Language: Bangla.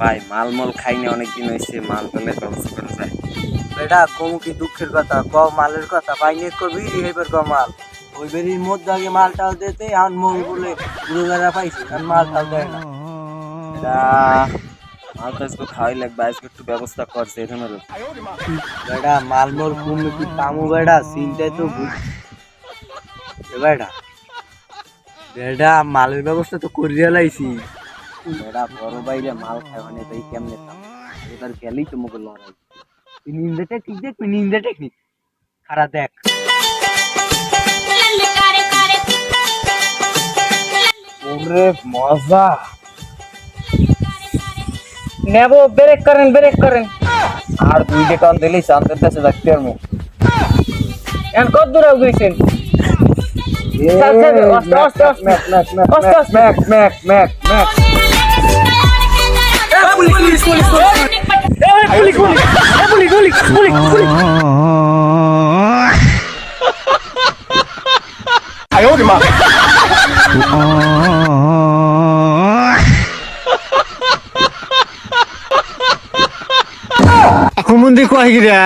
ভাই মালমল খাই না অনেকদিন হয়েছে, মাল টালের ব্যবস্থা করা যায়? বেটা কমু কি দুঃখের কথা, ক মালের কথা পাইনি করবি এবার ক মাল ওই বেরির মধ্যে আগে মালটাও দিতে এখন মই বলে গুরুগারা পাইছি এখন মালটাও দেয় না। এটা মাল তো আজকে খাওয়াই লাগবে, আজকে একটু ব্যবস্থা করছে এখানে। বেটা মাল মোর কমু কি পামু বেটা চিন্তায় তো বেটা বেটা মালের ব্যবস্থা তো করিয়া লাইছি। বেটা বড় বাইরে মাল খায় মানে তাই কেমনে খাম, এবার গেলেই তো মুখে লড়াই। তুই নিন্দা টেকনিক দেখ, তুই নিন্দা টেকনিক খারাপ দেখ। ওরে মজা। নেবো ব্রেক করেন আর 2 টাকা দিলেই শান্তির কাছে রাখতে পারবো। এখন কত দূর গেছেন? হুমুন্দি কয় গিরা